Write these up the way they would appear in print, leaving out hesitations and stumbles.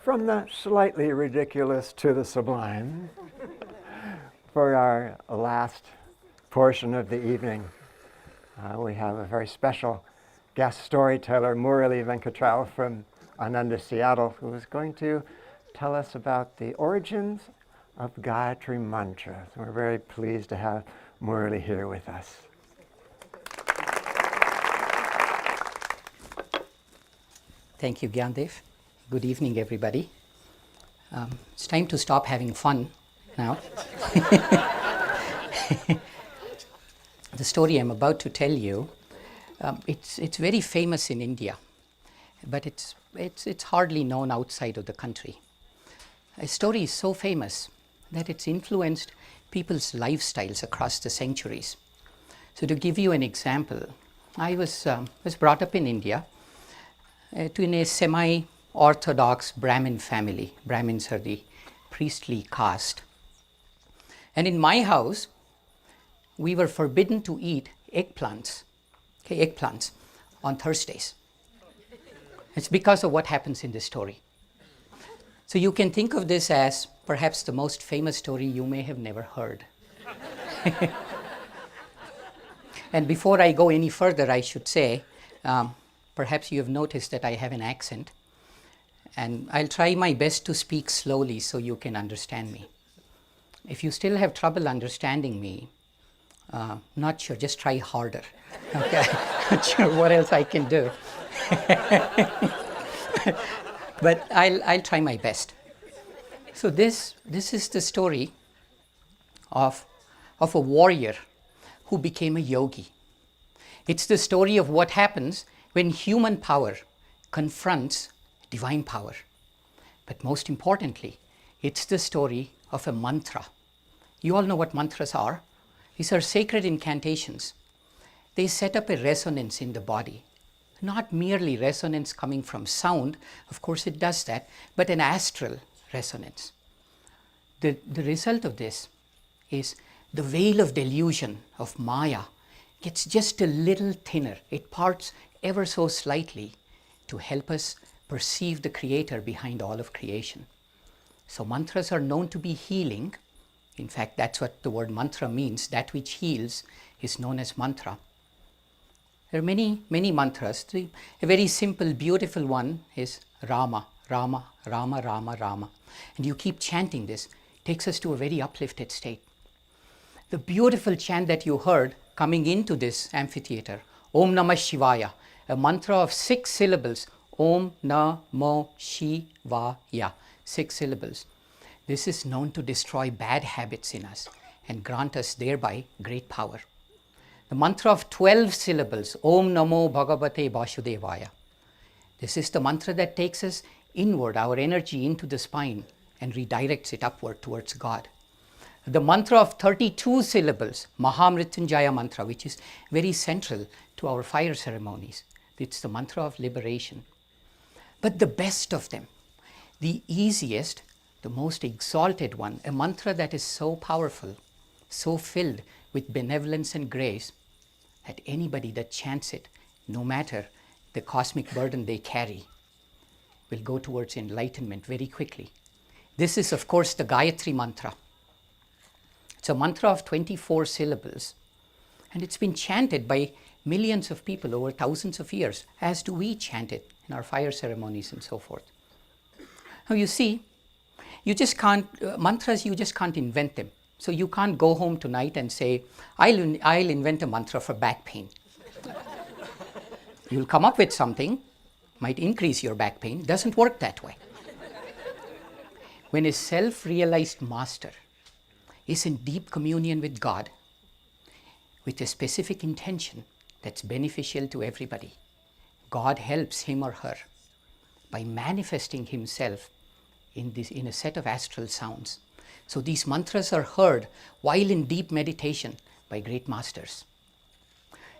From the slightly ridiculous to the sublime, for our last portion of the evening, we have a very special guest storyteller, Murali Venkatrao from Ananda, Seattle, who is going to tell us about the origins of Gayatri Mantra. So we're very pleased to have Murali here with us. Thank you, Gyandev. Good evening, everybody. It's time to stop having fun now. The story I'm about to tell you, it's very famous in India, but it's hardly known outside of the country. A story is so famous that it's influenced people's lifestyles across the centuries. So to give you an example, I was brought up in India in a semi-orthodox Brahmin family. Brahmins are the priestly caste. And in my house, we were forbidden to eat eggplants on Thursdays. It's because of what happens in this story. So you can think of this as perhaps the most famous story you may have never heard. And before I go any further, I should say, perhaps you have noticed that I have an accent, and I'll try my best to speak slowly so you can understand me. If you still have trouble understanding me, not sure, just try harder. Okay, not sure what else I can do. But I'll try my best. So this is the story of a warrior who became a yogi. It's the story of what happens when human power confronts divine power. But most importantly, it's the story of a mantra. You all know what mantras are. These are sacred incantations. They set up a resonance in the body. Not merely resonance coming from sound, of course it does that, but an astral resonance. The result of this is the veil of delusion of Maya gets just a little thinner. It parts ever so slightly to help us perceive the creator behind all of creation. So mantras are known to be healing. In fact, that's what the word mantra means. That which heals is known as mantra. There are many mantras. A very simple, beautiful one is Rama, Rama, Rama, Rama, Rama. And you keep chanting this. It takes us to a very uplifted state. The beautiful chant that you heard coming into this amphitheater, Om Namah Shivaya, a mantra of 6 syllables, Om Namo Shivaya, 6 syllables. This is known to destroy bad habits in us and grant us thereby great power. The mantra of 12 syllables, Om Namo Bhagavate Vasudevaya. This is the mantra that takes us inward, our energy into the spine, and redirects it upward towards God. The mantra of 32 syllables, Mahamrityunjaya mantra, which is very central to our fire ceremonies. It's the mantra of liberation. But the best of them, the easiest, the most exalted one, a mantra that is so powerful, so filled with benevolence and grace, that anybody that chants it, no matter the cosmic burden they carry, will go towards enlightenment very quickly. This is, of course, the Gayatri Mantra. It's a mantra of 24 syllables, and it's been chanted by millions of people over thousands of years, as do we chant it in our fire ceremonies and so forth. Now you see, you just can't, mantras, you just can't invent them. So you can't go home tonight and say, I'll invent a mantra for back pain. You'll come up with something, might increase your back pain. Doesn't work that way. When a self-realized master is in deep communion with God, with a specific intention that's beneficial to everybody, God helps him or her by manifesting himself in a set of astral sounds. So these mantras are heard while in deep meditation by great masters.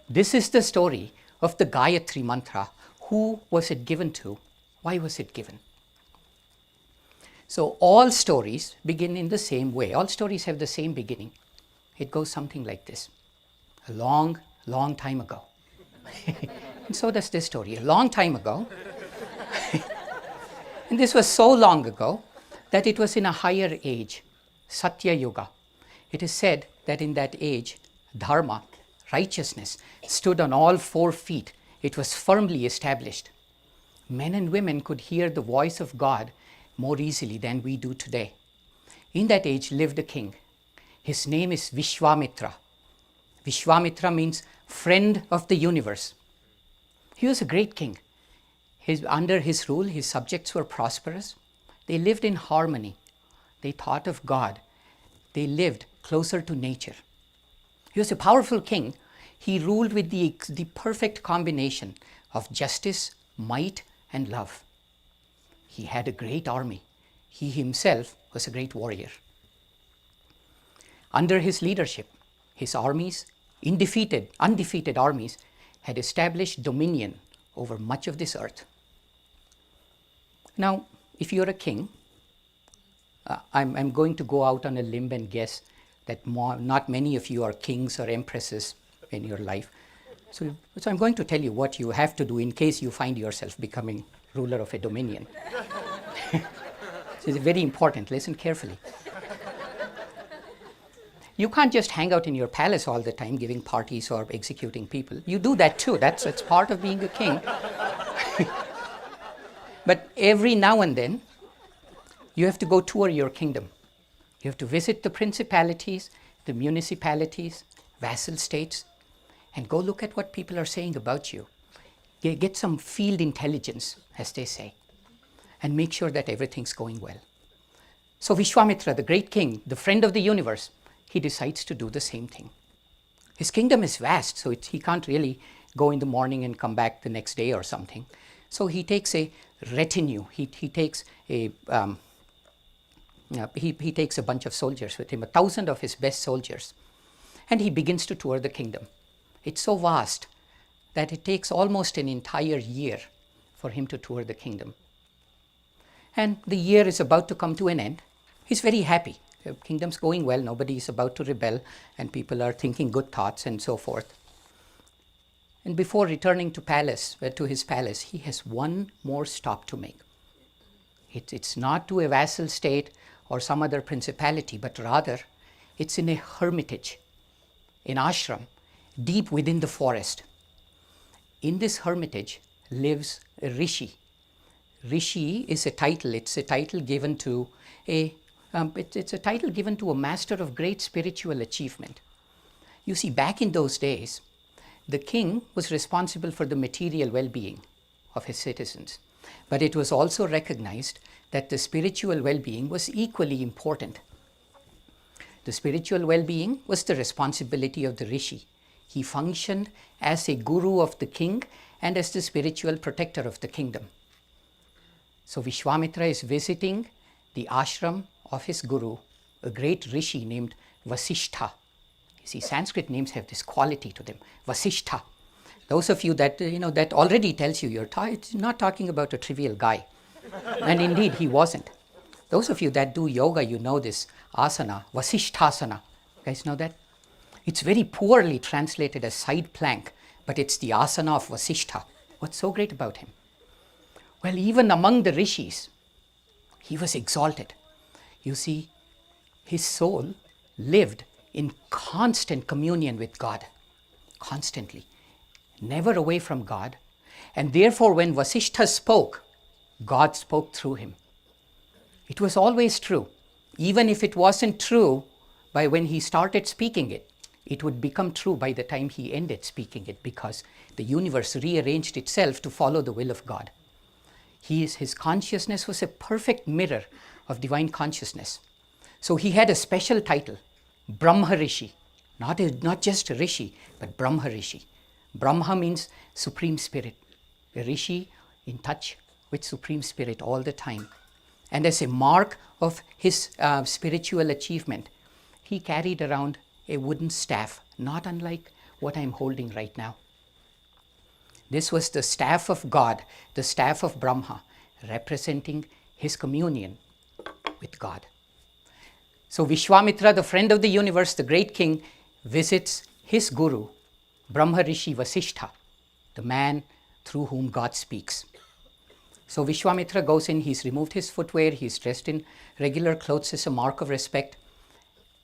This is the story of the Gayatri Mantra. Who was it given to? Why was it given? So all stories begin in the same way. All stories have the same beginning. It goes something like this. A long, long time ago. And so does this story. A long time ago, And this was so long ago that it was in a higher age, Satya Yuga. It is said that in that age, dharma, righteousness, stood on all 4 feet. It was firmly established. Men and women could hear the voice of God more easily than we do today. In that age lived a king. His name is Vishwamitra. Vishwamitra means friend of the universe. He was a great king. Under his rule, his subjects were prosperous. They lived in harmony. They thought of God. They lived closer to nature. He was a powerful king. He ruled with the perfect combination of justice, might, and love. He had a great army. He himself was a great warrior. Under his leadership, his armies, undefeated armies, had established dominion over much of this earth. Now, if you're a king, I'm going to go out on a limb and guess that not many of you are kings or empresses in your life. So I'm going to tell you what you have to do in case you find yourself becoming ruler of a dominion. So it's very important. Listen carefully. You can't just hang out in your palace all the time giving parties or executing people. You do that too. It's part of being a king. But every now and then, you have to go tour your kingdom. You have to visit the principalities, the municipalities, vassal states, and go look at what people are saying about you. Get some field intelligence, as they say, and make sure that everything's going well. So Vishwamitra, the great king, the friend of the universe, he decides to do the same thing. His kingdom is vast, so he can't really go in the morning and come back the next day or something. So he takes a retinue. He takes a bunch of soldiers with him, 1,000 of his best soldiers, and he begins to tour the kingdom. It's so vast that it takes almost an entire year for him to tour the kingdom. And the year is about to come to an end. He's very happy. The kingdom's going well, nobody is about to rebel, and people are thinking good thoughts and so forth. And before returning to his palace, he has one more stop to make. It's not to a vassal state or some other principality, but rather it's in a hermitage, an ashram, deep within the forest. In this hermitage lives a rishi. Rishi is a title. It's a title given to a master of great spiritual achievement. You see, back in those days, the king was responsible for the material well-being of his citizens, but it was also recognized that the spiritual well-being was equally important. The spiritual well-being was the responsibility of the rishi. He functioned as a guru of the king and as the spiritual protector of the kingdom. So Vishwamitra is visiting the ashram of his guru, a great rishi named Vasishtha. You see, Sanskrit names have this quality to them, Vasishtha. Those of you that, that already tells you it's not talking about a trivial guy. And indeed, he wasn't. Those of you that do yoga, you know this asana, Vasishthasana. You guys know that? It's very poorly translated as side plank, but it's the asana of Vasishtha. What's so great about him? Well, even among the rishis, he was exalted. You see, his soul lived in constant communion with God, constantly, never away from God. And therefore, when Vasishtha spoke, God spoke through him. It was always true. Even if it wasn't true by when he started speaking it, it would become true by the time he ended speaking it, because the universe rearranged itself to follow the will of God. His consciousness was a perfect mirror of divine consciousness. So he had a special title, Brahma Rishi, not just a Rishi, but Brahma Rishi. Brahma means Supreme Spirit, a Rishi in touch with Supreme Spirit all the time. And as a mark of his spiritual achievement, he carried around a wooden staff, not unlike what I'm holding right now. This was the staff of God, the staff of Brahma, representing his communion with God. So Vishwamitra, the friend of the universe, the great king, visits his guru, Brahma Rishi Vasishtha, the man through whom God speaks. So Vishwamitra goes in, he's removed his footwear, he's dressed in regular clothes as a mark of respect.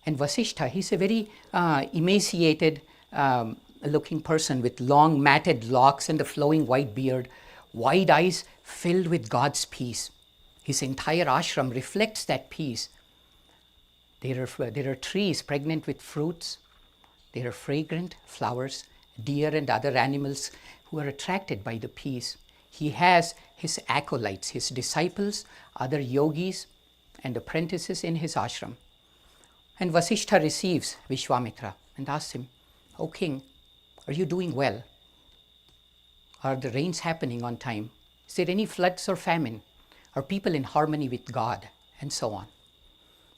And Vasishtha, he's a very emaciated looking person with long matted locks and a flowing white beard, wide eyes filled with God's peace. His entire ashram reflects that peace. There are trees pregnant with fruits. There are fragrant flowers, deer and other animals who are attracted by the peace. He has his acolytes, his disciples, other yogis and apprentices in his ashram. And Vasishtha receives Vishwamitra and asks him, "O king, are you doing well? Are the rains happening on time? Is there any floods or famine? Are people in harmony with God?" And so on.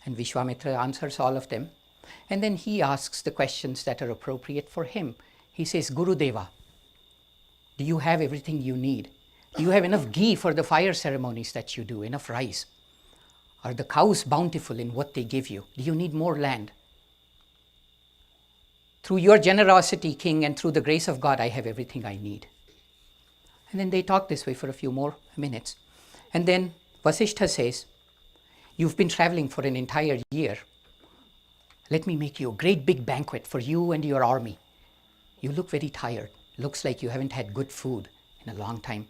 And Vishwamitra answers all of them. And then he asks the questions that are appropriate for him. He says, "Gurudeva, do you have everything you need? Do you have enough ghee for the fire ceremonies that you do, enough rice? Are the cows bountiful in what they give you? Do you need more land? Through your generosity, king, and through the grace of God, I have everything I need." And then they talk this way for a few more minutes. And then Vasishtha says, "You've been traveling for an entire year. Let me make you a great big banquet for you and your army. You look very tired. Looks like you haven't had good food in a long time."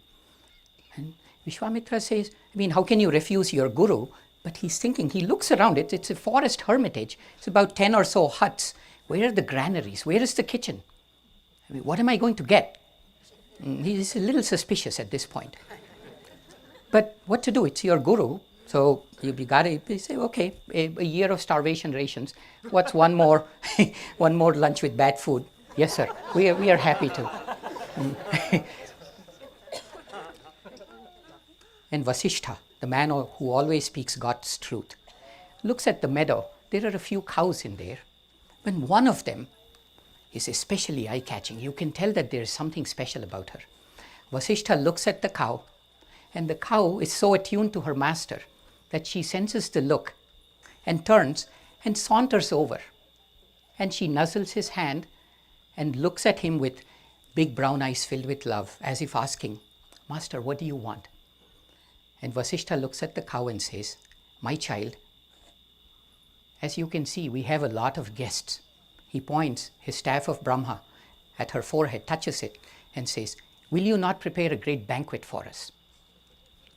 And Vishwamitra says, how can you refuse your guru? But he's thinking, he looks around, it's a forest hermitage. It's about 10 or so huts. Where are the granaries? Where is the kitchen? What am I going to get? He's a little suspicious at this point. But what to do? It's your guru. So you got to say, okay, a year of starvation rations. What's one more one more lunch with bad food? Yes, sir. We are happy to. And Vasishtha, the man who always speaks God's truth, looks at the meadow. There are a few cows in there. But one of them is especially eye-catching. You can tell that there is something special about her. Vasishtha looks at the cow, and the cow is so attuned to her master that she senses the look and turns and saunters over. And she nuzzles his hand and looks at him with big brown eyes filled with love, as if asking, "Master, what do you want?" And Vasishtha looks at the cow and says, "My child, as you can see, we have a lot of guests." He points his staff of Brahma at her forehead, touches it, and says, "Will you not prepare a great banquet for us?"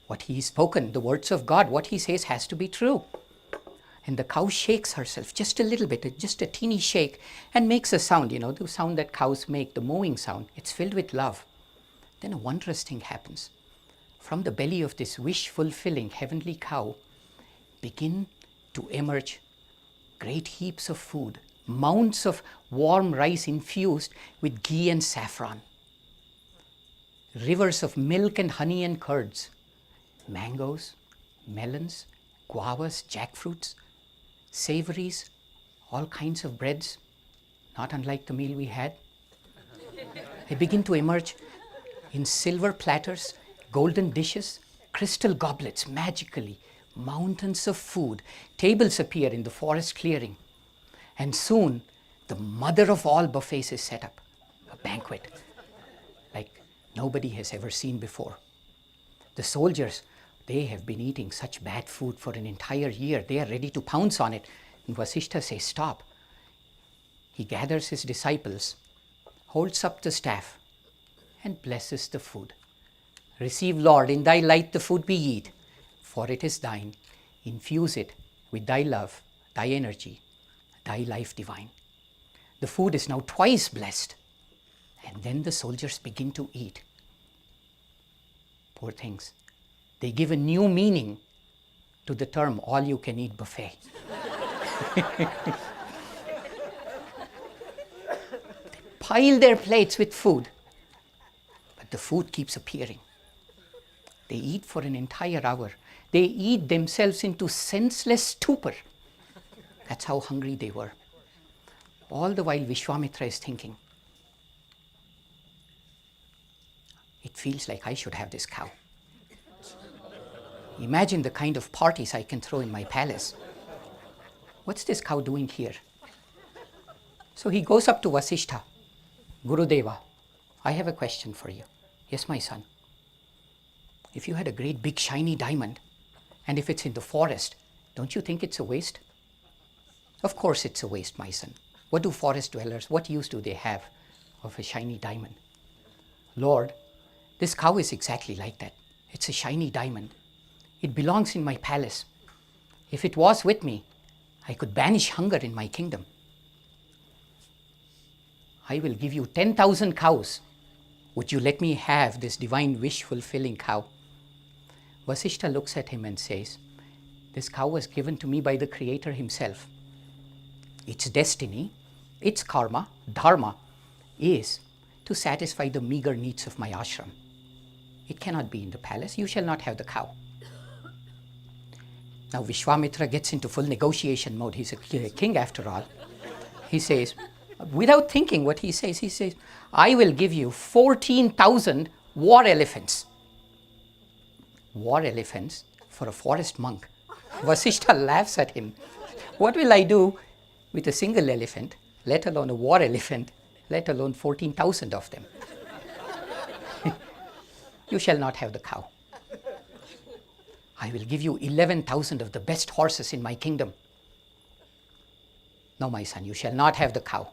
What he's spoken, the words of God, what he says has to be true. And the cow shakes herself just a little bit, just a teeny shake, and makes a sound, the sound that cows make, the mooing sound. It's filled with love. Then a wondrous thing happens. From the belly of this wish-fulfilling heavenly cow begin to emerge great heaps of food, mounds of warm rice infused with ghee and saffron, rivers of milk and honey and curds, mangoes, melons, guavas, jackfruits, savories, all kinds of breads, not unlike the meal we had. They begin to emerge in silver platters, golden dishes, crystal goblets, magically, mountains of food. Tables appear in the forest clearing. And soon, the mother of all buffets is set up, a banquet like nobody has ever seen before. The soldiers, they have been eating such bad food for an entire year. They are ready to pounce on it. And Vasishtha says, "Stop." He gathers his disciples, holds up the staff, and blesses the food. "Receive, Lord, in thy light the food we eat, for it is thine. Infuse it with thy love, thy energy, thy life divine." The food is now twice blessed. And then the soldiers begin to eat. Poor things. They give a new meaning to the term all-you-can-eat buffet. They pile their plates with food, but the food keeps appearing. They eat for an entire hour. They eat themselves into senseless stupor. That's how hungry they were. All the while Vishwamitra is thinking, it feels like I should have this cow. Imagine the kind of parties I can throw in my palace. What's this cow doing here? So he goes up to Vasishtha. "Gurudeva, I have a question for you." "Yes, my son." if you had a great big shiny diamond, and if it's in the forest, don't you think it's a waste? Of course it's a waste, my son. What do forest dwellers, what use do they have of a shiny diamond? Lord, this cow is exactly like that. It's a shiny diamond. It belongs in my palace. If it was with me, I could banish hunger in my kingdom. I will give you 10,000 cows. Would you let me have this divine wish-fulfilling cow? Vasishtha looks at him and says, this cow was given to me by the Creator himself. Its destiny, its karma, dharma, is to satisfy the meager needs of my ashram. It cannot be in the palace. You shall not have the cow. Now Vishwamitra gets into full negotiation mode. He's a king after all. He says, without thinking what he says, I will give you 14,000 war elephants. War elephants for a forest monk. Vasishtha laughs at him. What will I do with a single elephant, let alone a war elephant, let alone 14,000 of them? You shall not have the cow. I will give you 11,000 of the best horses in my kingdom. No, my son, you shall not have the cow.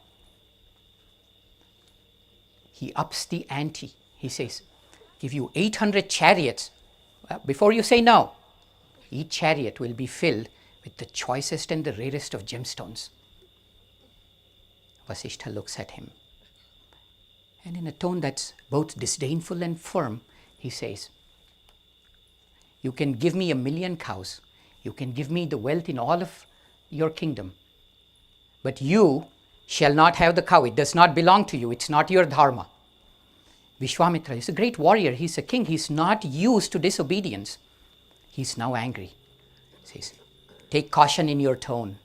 He ups the ante. He says, give you 800 chariots. Before you say no, each chariot will be filled with the choicest and the rarest of gemstones. Vasishtha looks at him, and in a tone that's both disdainful and firm, he says, you can give me 1,000,000 cows, you can give me the wealth in all of your kingdom, but you shall not have the cow. It does not belong to you. It's not your dharma. Vishwamitra is a great warrior. He's a king. He's not used to disobedience. He's now angry. He says, take caution in your tone.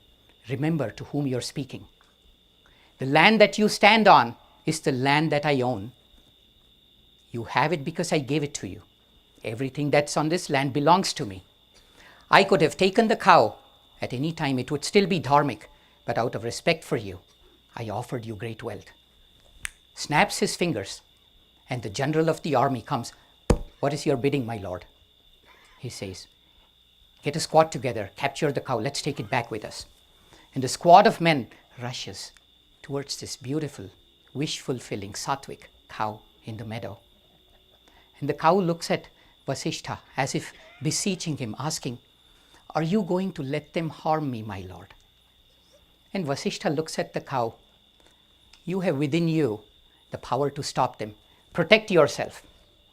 Remember to whom you're speaking. The land that you stand on is the land that I own. You have it because I gave it to you. Everything that's on this land belongs to me. I could have taken the cow at any time. It would still be dharmic, but out of respect for you, I offered you great wealth. Snaps his fingers, and the general of the army comes. What is your bidding, my lord? He says, get a squad together, capture the cow, let's take it back with us. And the squad of men rushes towards this beautiful, wish-fulfilling, sattvic cow in the meadow. And the cow looks at Vasishtha as if beseeching him, asking, are you going to let them harm me, my lord? And Vasishtha looks at the cow. You have within you the power to stop them. Protect yourself.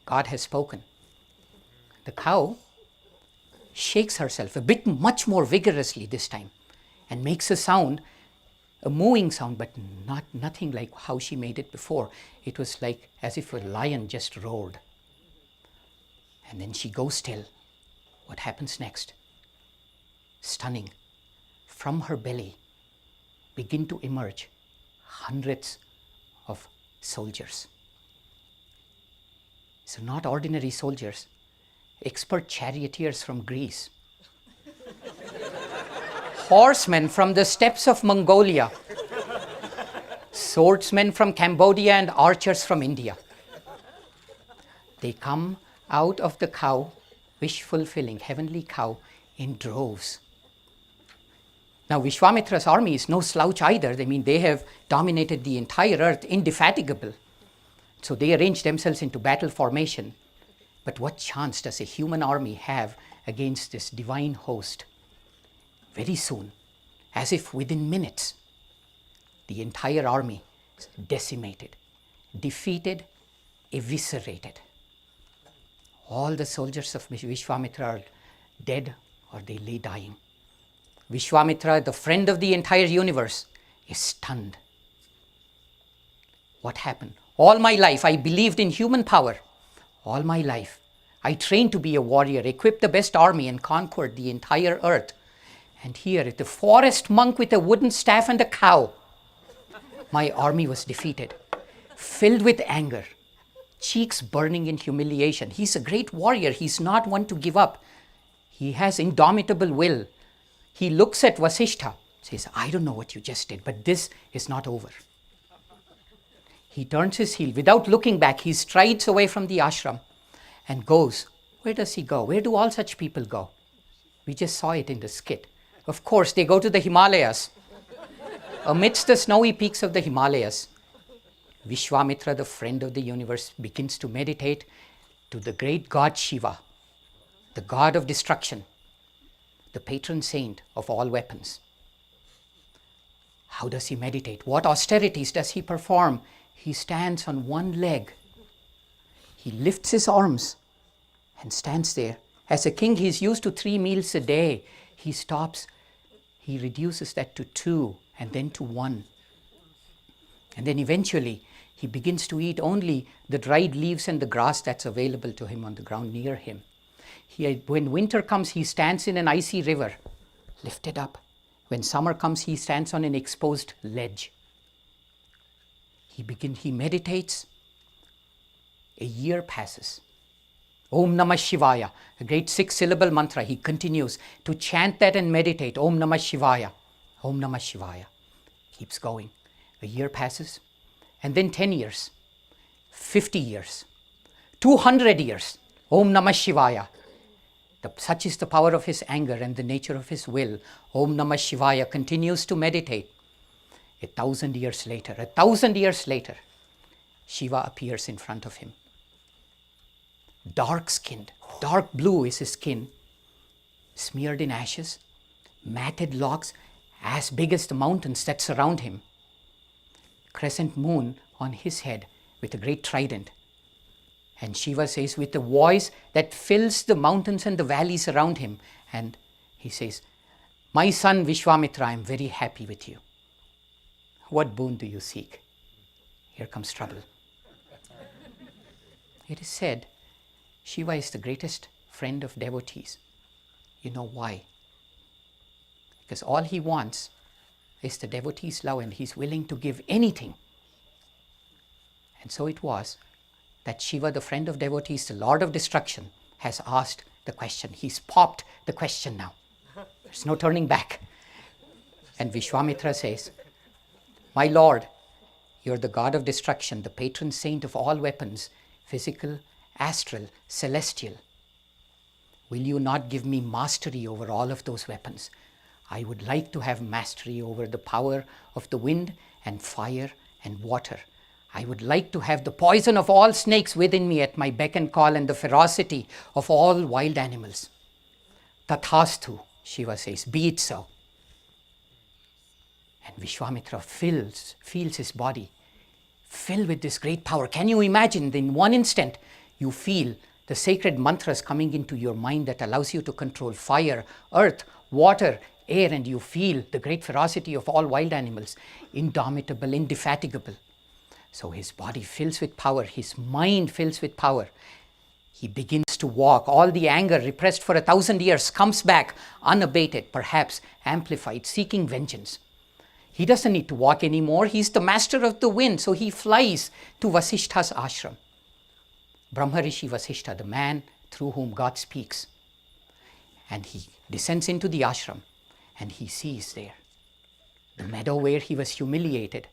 God has spoken. The cow shakes herself a bit much more vigorously this time and makes a sound, a mooing sound, but nothing like how she made it before. It was like as if a lion just roared. And then she goes still. What happens next? Stunning. From her belly begin to emerge hundreds of soldiers. So not ordinary soldiers, expert charioteers from Greece, horsemen from the steppes of Mongolia, swordsmen from Cambodia, and archers from India. They come out of the cow, wish-fulfilling, heavenly cow, in droves. Now Vishwamitra's army is no slouch either. I mean, they have dominated the entire earth, indefatigable. So they arrange themselves into battle formation. But what chance does a human army have against this divine host? Very soon, as if within minutes, the entire army is decimated, defeated, eviscerated. All the soldiers of Vishwamitra are dead or they lay dying. Vishwamitra, the friend of the entire universe, is stunned. What happened? All my life I believed in human power. All my life I trained to be a warrior, equipped the best army, and conquered the entire earth. And here, the forest monk with a wooden staff and a cow, my army was defeated, filled with anger, cheeks burning in humiliation. He's a great warrior. He's not one to give up. He has indomitable will. He looks at Vasishtha, says, I don't know what you just did, but this is not over. He turns his heel. Without looking back, he strides away from the ashram and goes Where does he go? Where do all such people go? We just saw it in the skit. Of course, they go to the Himalayas. Amidst the snowy peaks of the Himalayas, Vishwamitra, the friend of the universe, begins to meditate to the great god Shiva, the god of destruction, the patron saint of all weapons. How does he meditate? What austerities does he perform? He stands on one leg. He lifts his arms and stands there. As a king, he is used to 3 meals a day. He stops, he reduces that to 2 and then to 1. And then eventually, he begins to eat only the dried leaves and the grass that's available to him on the ground near him. When winter comes, he stands in an icy river, lifted up. When summer comes, he stands on an exposed ledge. He meditates. A year passes. Om Namah Shivaya, a great 6-syllable mantra. He continues to chant that and meditate. Om Namah Shivaya, Om Namah Shivaya. Keeps going. A year passes, and then 10 years, 50 years, 200 years. Om Namah Shivaya. Such is the power of his anger and the nature of his will. Om Namah Shivaya continues to meditate. 1,000 years later, Shiva appears in front of him. Dark-skinned, dark blue is his skin, smeared in ashes, matted locks as big as the mountains that surround him. Crescent moon on his head with a great trident. And Shiva says with a voice that fills the mountains and the valleys around him, and he says, "My son Vishwamitra, I am very happy with you. What boon do you seek?" Here comes trouble. It is said Shiva is the greatest friend of devotees. You know why? Because all he wants is the devotee's love, and he's willing to give anything. And so it was that Shiva, the friend of devotees, the Lord of destruction, has asked the question. He's popped the question now. There's no turning back. And Vishwamitra says, "My Lord, you're the god of destruction, the patron saint of all weapons, physical, astral, celestial. Will you not give me mastery over all of those weapons? I would like to have mastery over the power of the wind and fire and water. I would like to have the poison of all snakes within me at my beck and call, and the ferocity of all wild animals." Tathastu, Shiva says, "Be it so." And Vishwamitra feels his body filled with this great power. Can you imagine, in one instant, you feel the sacred mantras coming into your mind that allows you to control fire, earth, water, air, and you feel the great ferocity of all wild animals, indomitable, indefatigable. So his body fills with power, his mind fills with power. He begins to walk. All the anger repressed for 1,000 years comes back unabated, perhaps amplified, seeking vengeance. He doesn't need to walk anymore. He's the master of the wind. So he flies to Vasishtha's ashram. Brahmarishi Vasishtha, the man through whom God speaks. And he descends into the ashram, and he sees there the meadow where he was humiliated,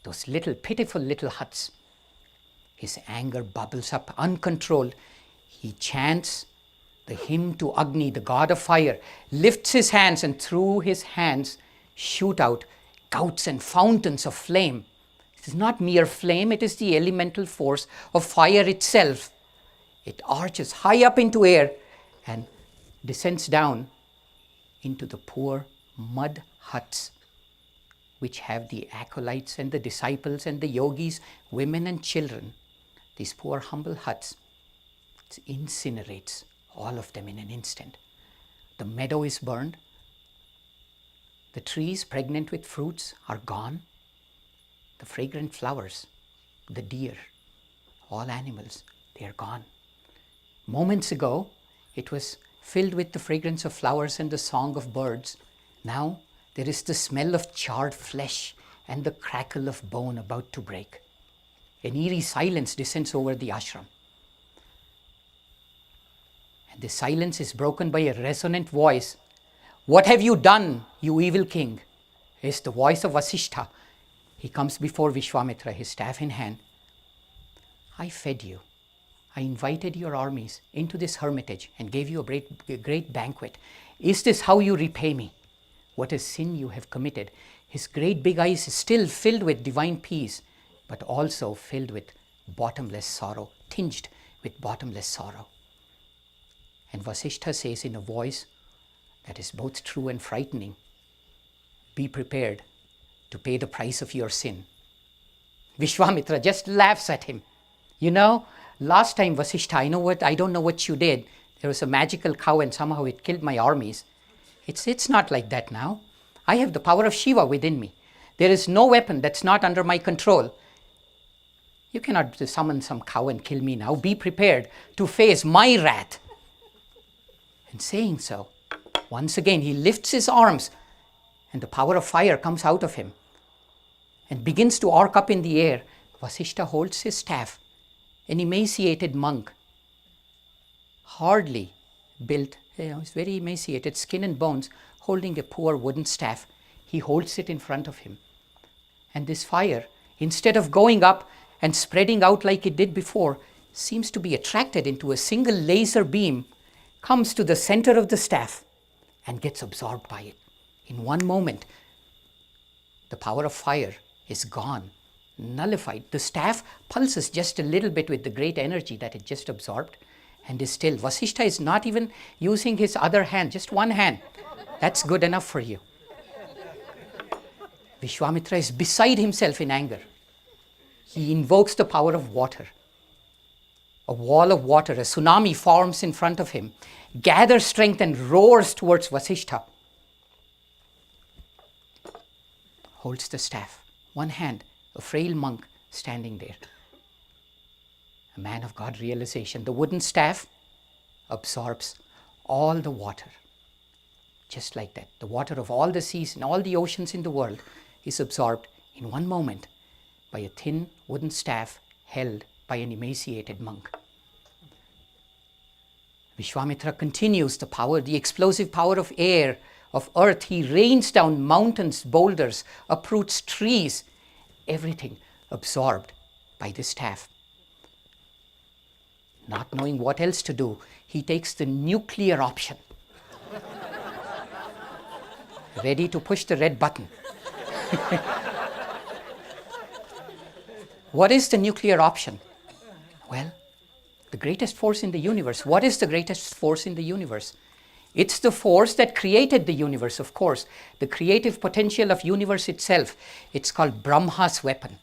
those little pitiful little huts. His anger bubbles up uncontrolled. He chants the hymn to Agni, the god of fire, lifts his hands, and through his hands shoot out gouts and fountains of flame. It is not mere flame, it is the elemental force of fire itself. It arches high up into air and descends down into the poor mud huts, which have the acolytes and the disciples and the yogis, women and children. These poor humble huts, it incinerates all of them in an instant. The meadow is burned. The trees pregnant with fruits are gone. The fragrant flowers, the deer, all animals, they are gone. Moments ago, it was filled with the fragrance of flowers and the song of birds. Now, there is the smell of charred flesh and the crackle of bone about to break. An eerie silence descends over the ashram. And the silence is broken by a resonant voice. "What have you done, you evil king?" is the voice of Vasishtha. He comes before Vishwamitra, his staff in hand. "I fed you. I invited your armies into this hermitage and gave you a great banquet. Is this how you repay me? What a sin you have committed. His great big eyes is still filled with divine peace, but also filled with bottomless sorrow, tinged with bottomless sorrow. And Vasishtha says in a voice that is both true and frightening, be prepared to pay the price of your sin. Vishwamitra just laughs at him. You know, last time Vasishtha, I don't know what you did. There was a magical cow and somehow it killed my armies. It's not like that now. I have the power of Shiva within me. There is no weapon that's not under my control. You cannot summon some cow and kill me now. Be prepared to face my wrath. And saying so, once again he lifts his arms and the power of fire comes out of him and begins to arc up in the air. Vasishtha holds his staff, an emaciated monk, hardly built, he's very emaciated, skin and bones, holding a poor wooden staff. He holds it in front of him. And this fire, instead of going up and spreading out like it did before, seems to be attracted into a single laser beam, comes to the center of the staff and gets absorbed by it. In one moment, the power of fire is gone, nullified. The staff pulses just a little bit with the great energy that it just absorbed and is still. Vasishtha is not even using his other hand, just one hand. That's good enough for you. Vishwamitra is beside himself in anger. He invokes the power of water. A wall of water, a tsunami forms in front of him, gathers strength and roars towards Vasishtha. Holds the staff, one hand, a frail monk standing there. A man of God realization. The wooden staff absorbs all the water. Just like that. The water of all the seas and all the oceans in the world is absorbed in one moment by a thin wooden staff held by an emaciated monk. Vishwamitra continues the power, the explosive power of air, of earth. He rains down mountains, boulders, uproots trees, everything absorbed by the staff. Not knowing what else to do, he takes the nuclear option. Ready to push the red button. What is the nuclear option? Well, the greatest force in the universe. What is the greatest force in the universe? It's the force that created the universe, of course. The creative potential of universe itself. It's called Brahma's weapon,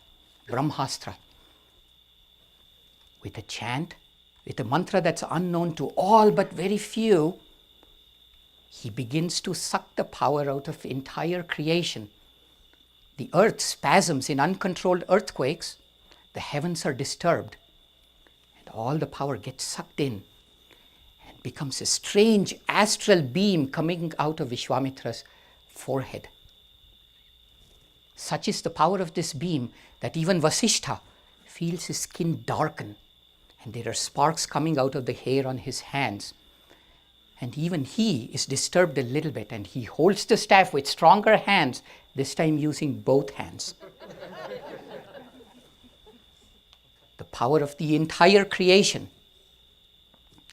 Brahmastra. With a chant, with a mantra that's unknown to all but very few, he begins to suck the power out of entire creation. The earth spasms in uncontrolled earthquakes. The heavens are disturbed. And all the power gets sucked in and becomes a strange astral beam coming out of Vishwamitra's forehead. Such is the power of this beam that even Vasishtha feels his skin darken, and there are sparks coming out of the hair on his hands. And even he is disturbed a little bit, and he holds the staff with stronger hands, this time using both hands. The power of the entire creation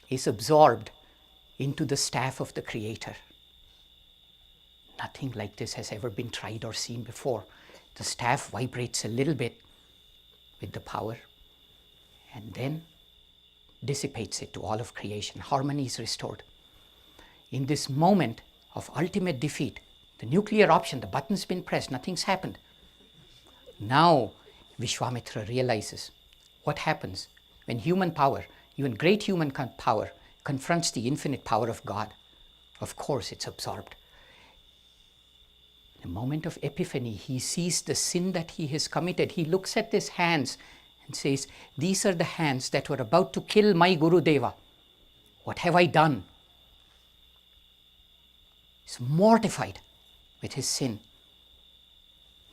is absorbed into the staff of the Creator. Nothing like this has ever been tried or seen before. The staff vibrates a little bit with the power and then dissipates it to all of creation. Harmony is restored. In this moment of ultimate defeat, the nuclear option, the button's been pressed, nothing's happened. Now Vishwamitra realizes what happens when human power, even great human power, confronts the infinite power of God. Of course, it's absorbed. In a moment of epiphany, he sees the sin that he has committed. He looks at his hands and says, these are the hands that were about to kill my Guru Deva. What have I done? He's mortified with his sin.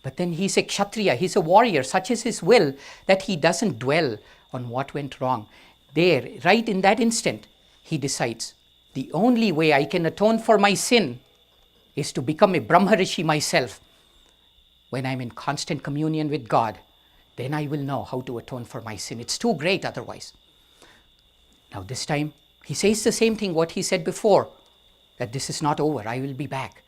But then he's a Kshatriya, he's a warrior. Such is his will that he doesn't dwell on what went wrong. There, right in that instant, he decides, the only way I can atone for my sin is to become a Brahmarishi myself. When I'm in constant communion with God, then I will know how to atone for my sin. It's too great otherwise. Now this time, he says the same thing what he said before, that this is not over, I will be back.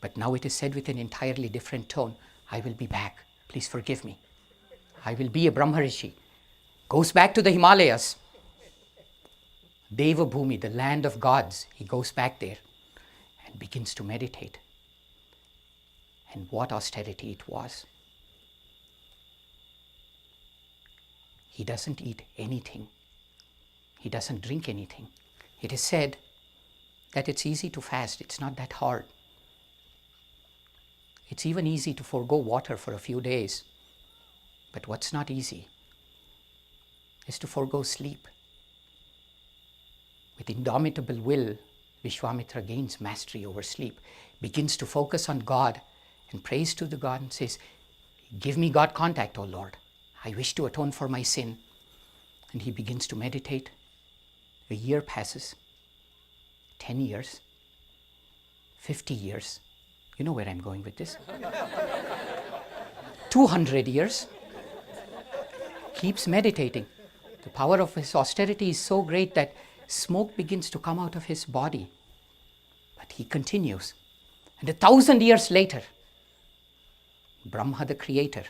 But now it is said with an entirely different tone, I will be back, please forgive me. I will be a Brahmarishi. Goes back to the Himalayas. Deva Bhumi, the land of gods, he goes back there and begins to meditate. And what austerity it was. He doesn't eat anything. He doesn't drink anything. It is said that it's easy to fast. It's not that hard. It's even easy to forego water for a few days. But what's not easy is to forego sleep. With indomitable will, Vishwamitra gains mastery over sleep, begins to focus on God and prays to the God and says, give me God contact, O Lord. I wish to atone for my sin. And he begins to meditate. A year passes, 10 years, 50 years. You know where I'm going with this. 200 years. Keeps meditating. The power of his austerity is so great that smoke begins to come out of his body. But he continues. And 1,000 years later, Brahma the creator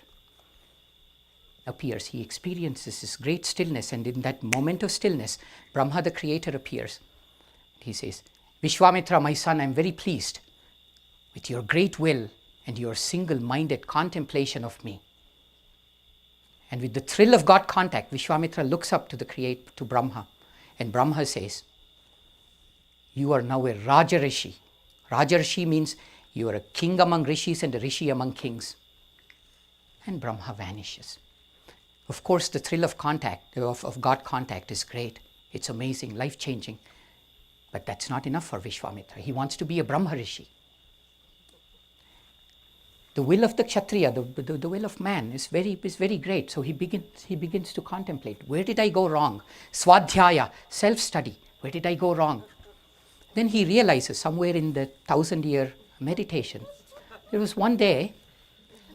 appears. He experiences this great stillness, and in that moment of stillness, Brahma the creator appears. He says, Vishwamitra, my son, I am very pleased with your great will and your single-minded contemplation of me. And with the thrill of God contact, Vishwamitra looks up to Brahma, and Brahma says, you are now a Raja Rishi. Raja Rishi means you are a king among rishis and a rishi among kings. And Brahma vanishes. Of course, the thrill of contact, of God contact is great. It's amazing, life-changing. But that's not enough for Vishwamitra. He wants to be a Brahma Rishi. The will of the Kshatriya, the will of man is very great. So he begins to contemplate. Where did I go wrong? Swadhyaya, self-study. Where did I go wrong? Then he realizes somewhere in the 1,000-year meditation, there was one day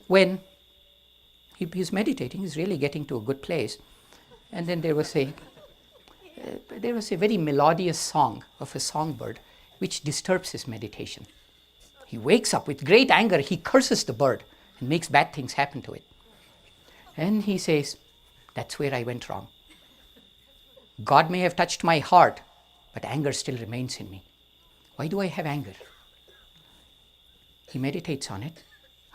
when he's meditating, he's really getting to a good place. And then there was a very melodious song of a songbird which disturbs his meditation. He wakes up with great anger, he curses the bird and makes bad things happen to it. And he says, that's where I went wrong. God may have touched my heart, but anger still remains in me. Why do I have anger? He meditates on it.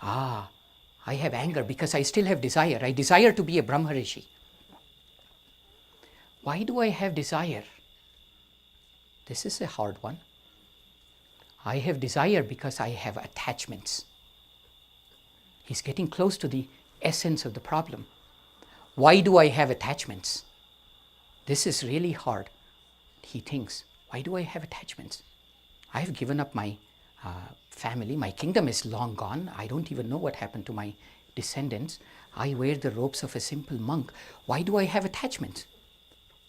I have anger because I still have desire. I desire to be a Brahma Rishi. Why do I have desire? This is a hard one. I have desire because I have attachments. He's getting close to the essence of the problem. Why do I have attachments? This is really hard. He thinks, why do I have attachments? I have given up my family. My kingdom is long gone. I don't even know what happened to my descendants. I wear the robes of a simple monk. Why do I have attachments?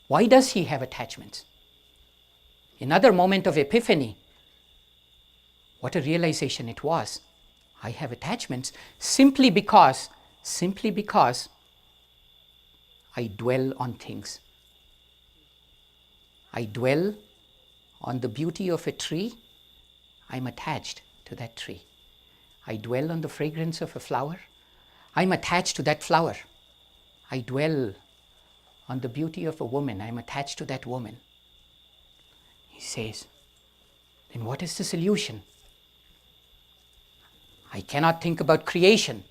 Why does he have attachments? Another moment of epiphany. What a realization it was. I have attachments simply because I dwell on things. I dwell on the beauty of a tree. I'm attached to that tree. I dwell on the fragrance of a flower. I'm attached to that flower. I dwell on the beauty of a woman. I'm attached to that woman. He says, then what is the solution? I cannot think about creation.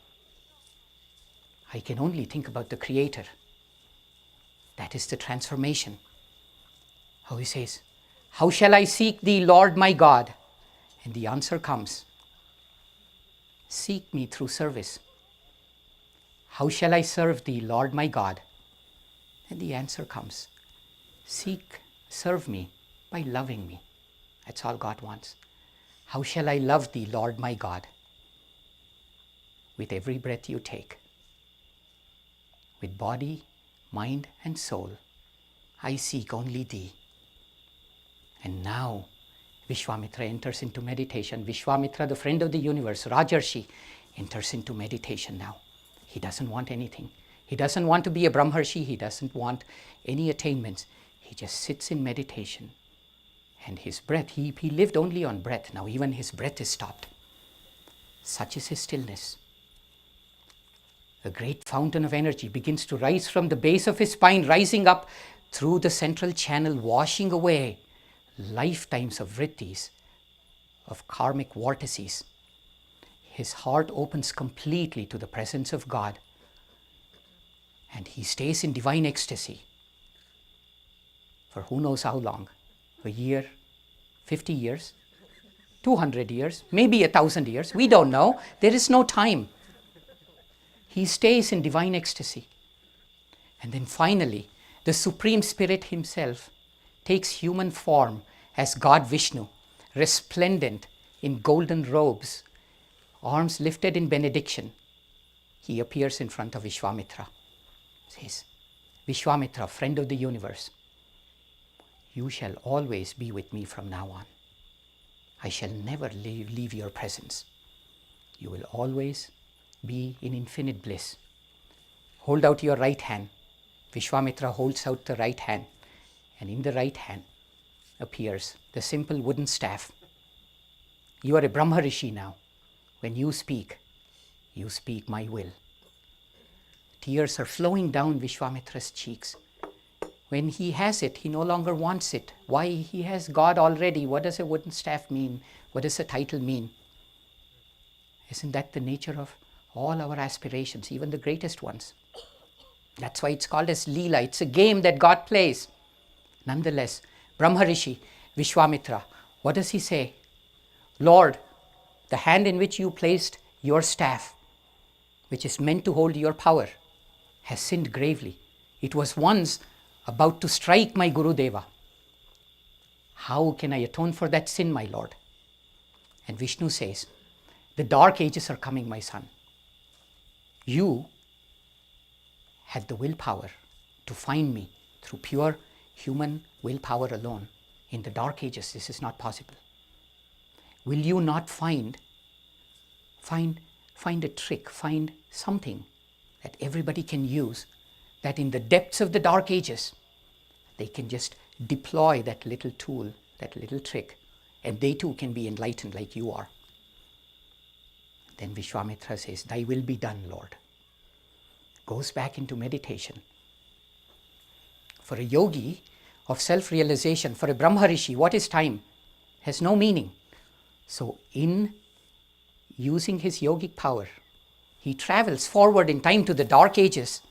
I can only think about the Creator. That is the transformation. How he says, how shall I seek thee, Lord my God? And the answer comes, seek me through service. How shall I serve thee, Lord my God? And the answer comes, serve me by loving me. That's all God wants. How shall I love thee, Lord my God? With every breath you take, with body, mind, and soul, I seek only thee. And now Vishwamitra enters into meditation. Vishwamitra, the friend of the universe, Rajarshi, enters into meditation now. He doesn't want anything. He doesn't want to be a Brahmarshi. He doesn't want any attainments. He just sits in meditation. And his breath, he lived only on breath. Now even his breath is stopped. Such is his stillness. A great fountain of energy begins to rise from the base of his spine, rising up through the central channel, washing away lifetimes of vrittis, of karmic vortices. His heart opens completely to the presence of God, and he stays in divine ecstasy for who knows how long, a year, 50 years, 200 years, maybe 1,000 years, we don't know. There is no time. He stays in divine ecstasy. And then finally, the Supreme Spirit himself takes human form as God Vishnu, resplendent in golden robes, arms lifted in benediction. He appears in front of Vishwamitra. Says, Vishwamitra, friend of the universe, you shall always be with me from now on. I shall never leave your presence. You will always be in infinite bliss. Hold out your right hand. Vishwamitra holds out the right hand, and in the right hand appears the simple wooden staff. You are a Brahma Rishi now. When you speak my will. Tears are flowing down Vishwamitra's cheeks. When he has it, he no longer wants it. Why? He has God already. What does a wooden staff mean? What does a title mean? Isn't that the nature of all our aspirations, even the greatest ones? That's why it's called as Leela. It's a game that God plays. Nonetheless, Brahma Rishi, Vishwamitra, what does he say? Lord, the hand in which you placed your staff, which is meant to hold your power, has sinned gravely. It was once about to strike my Gurudeva. How can I atone for that sin, my Lord? And Vishnu says, the dark ages are coming, my son. You had the willpower to find me through pure human willpower alone. In the dark ages, this is not possible. Will you not find a trick, find something that everybody can use, that in the depths of the dark ages, they can just deploy that little tool, that little trick, and they too can be enlightened like you are. Then Vishwamitra says, thy will be done, Lord. Goes back into meditation. For a yogi of self-realization, for a Brahma Rishi, what is time? Has no meaning. So in using his yogic power, he travels forward in time to the dark ages,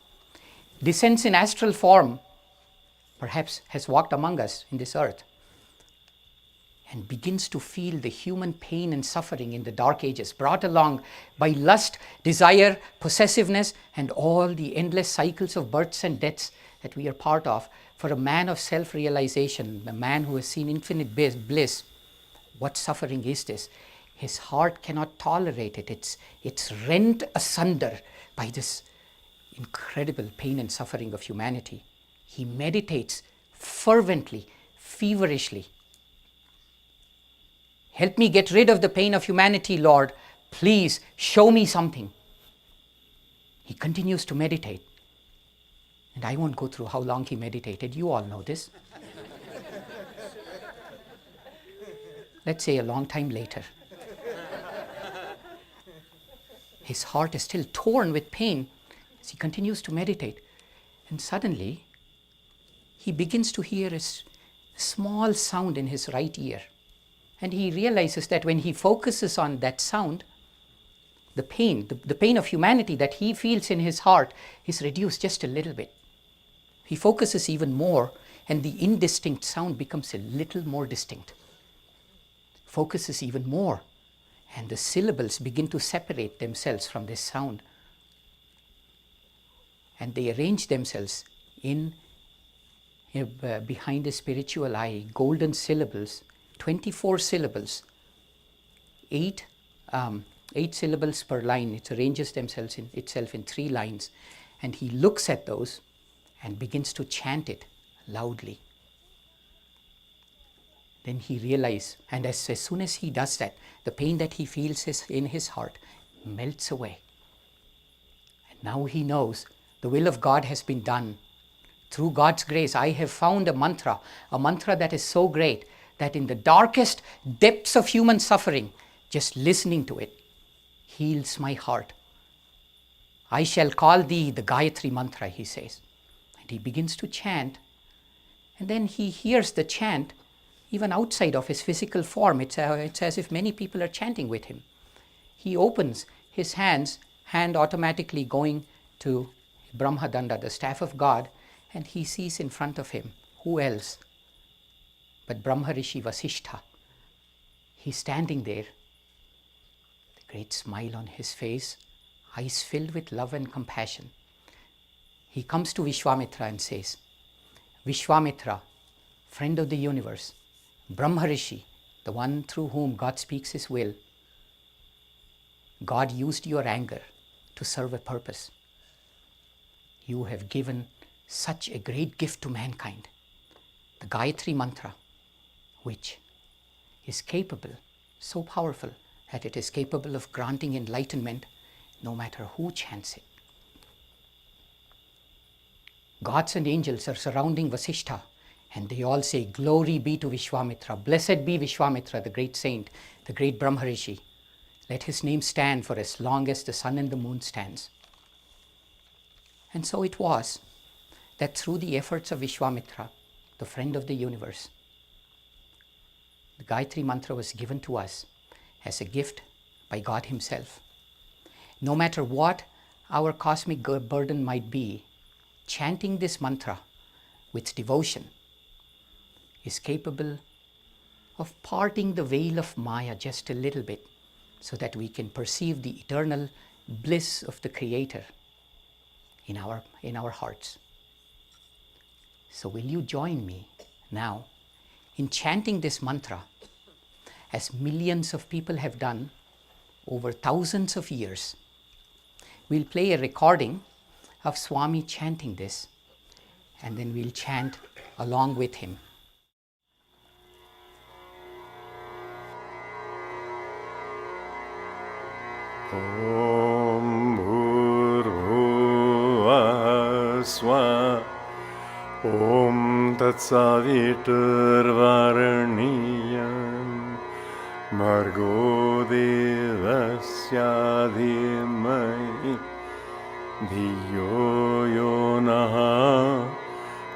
descends in astral form, perhaps has walked among us in this earth, and begins to feel the human pain and suffering in the dark ages, brought along by lust, desire, possessiveness, and all the endless cycles of births and deaths that we are part of. For a man of self-realization, a man who has seen infinite bliss, what suffering is this? His heart cannot tolerate it. It's rent asunder by this incredible pain and suffering of humanity. He meditates fervently, feverishly. Help me get rid of the pain of humanity, Lord. Please show me something. He continues to meditate. And I won't go through how long he meditated. You all know this. Let's say a long time later. His heart is still torn with pain as he continues to meditate. And suddenly, he begins to hear a small sound in his right ear. And he realizes that when he focuses on that sound, the pain of humanity that he feels in his heart is reduced just a little bit. He focuses even more, and the indistinct sound becomes a little more distinct. Focuses even more, and the syllables begin to separate themselves from this sound. And they arrange themselves behind a spiritual eye, golden syllables, 24 syllables, 8 syllables per line. It arranges itself in 3 lines. And he looks at those and begins to chant it loudly. Then he realizes, and as soon as he does that, the pain that he feels in his heart melts away. And now he knows the will of God has been done. Through God's grace, I have found a mantra that is so great that in the darkest depths of human suffering, just listening to it heals my heart. I shall call thee the Gayatri mantra, he says. And he begins to chant. And then he hears the chant even outside of his physical form. It's as if many people are chanting with him. He opens his hand automatically going to Brahmadanda, the staff of God, and he sees in front of him, who else but Brahmarishi Vasishtha. He's standing there, the great smile on his face, eyes filled with love and compassion. He comes to Vishwamitra and says, Vishwamitra, friend of the universe, Brahmarishi, the one through whom God speaks his will, God used your anger to serve a purpose. You have given such a great gift to mankind, the Gayatri mantra, which is capable, so powerful that it is capable of granting enlightenment no matter who chants it. Gods and angels are surrounding Vasishtha, and they all say, glory be to Vishwamitra, blessed be Vishwamitra, the great saint, the great Brahmarishi. Let his name stand for as long as the sun and the moon stands. And so it was that through the efforts of Vishwamitra, the friend of the universe, the Gayatri mantra was given to us as a gift by God himself. No matter what our cosmic burden might be, chanting this mantra with devotion is capable of parting the veil of Maya just a little bit so that we can perceive the eternal bliss of the Creator in our hearts. So will you join me now in chanting this mantra as millions of people have done over thousands of years? We'll play a recording of Swami chanting this, and then we'll chant along with him. Om Bhurbhuvah Svah Om Tatsaviturvaraniyam Bhargo Devasya Dhimahi Dhiyo Yo Naha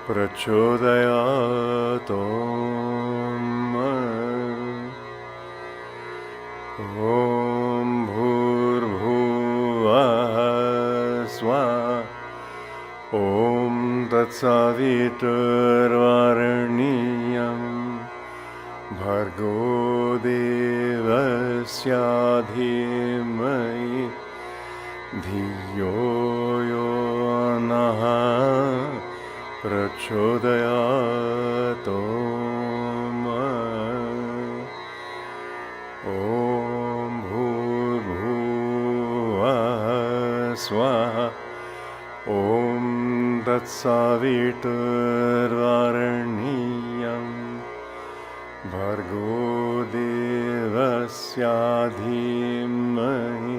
Prachodhayatam Om Bhurbhuvah Svah Om Tatsaviturvaraniyam Bhargo Devasya Dhimahi Dhiyo Yo Naha Prachodhayatam Om Bhurbhuvah Svah Om Tatsaviturvaraniyam Bhargo Devasya Dhimahi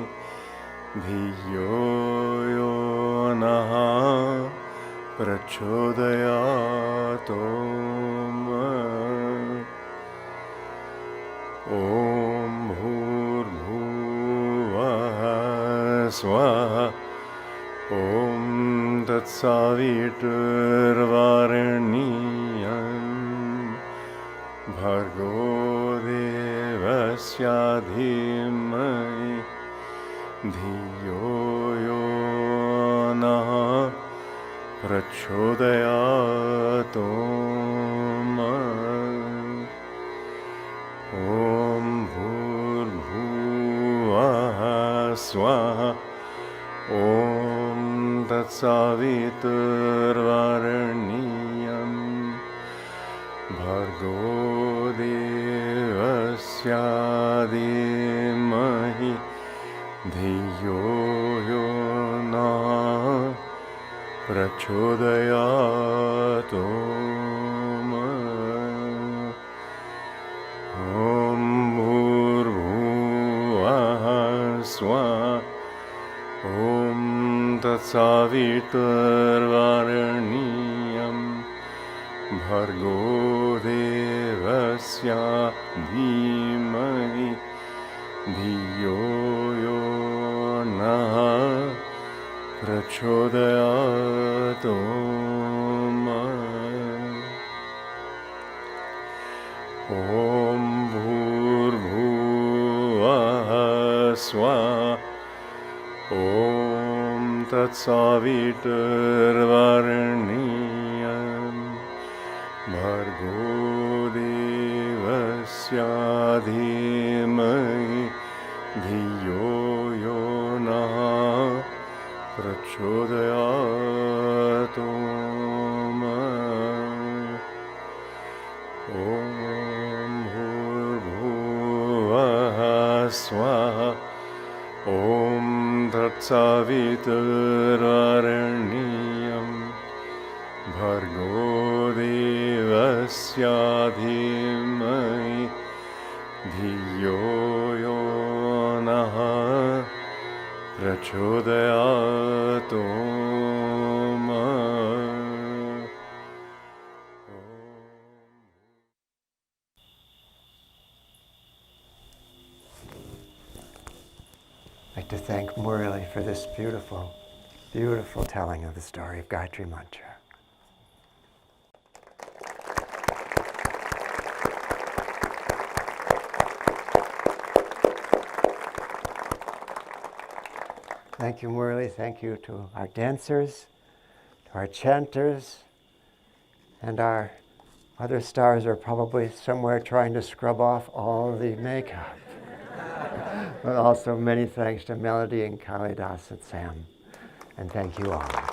Dhiyo Yo Naha Prachodhayatam Om Bhurbhuvah Svah Om Tatsaviturvaraniyam Bhargo Devasya Dhimahi Dhiyo Yo Naha Prachodhayatam Om Bhurbhuvah Svah Om Tatsaviturvaraniyam Bhargo Devasya Dhimahi Dhiyo Yo Naha Prachodhayatam Om Bhurbhuvah Svah Om Tatsaviturvaraniyam Bhargo Devasya Dhimai Dhiyo Yo Nah Prachodayat Om Bhurbhuvah Swaha Om Tatsaviturvarniyam Bhargo Devasya Dhimai Dhiyo Yo Nah Prachodayat Om Bhurbhuvah Swaha Om Tatsaviturvarniyam Bhargo Devasya Dhimai Dhiyo Yo Nah Prachodayat I'd like to thank Murali for this beautiful, beautiful telling of the story of Gayatri Mantra. Thank you, Murali. Thank you to our dancers, to our chanters, and our other stars are probably somewhere trying to scrub off all the makeup. But also many thanks to Melody and Kalidas and Sam. And thank you all.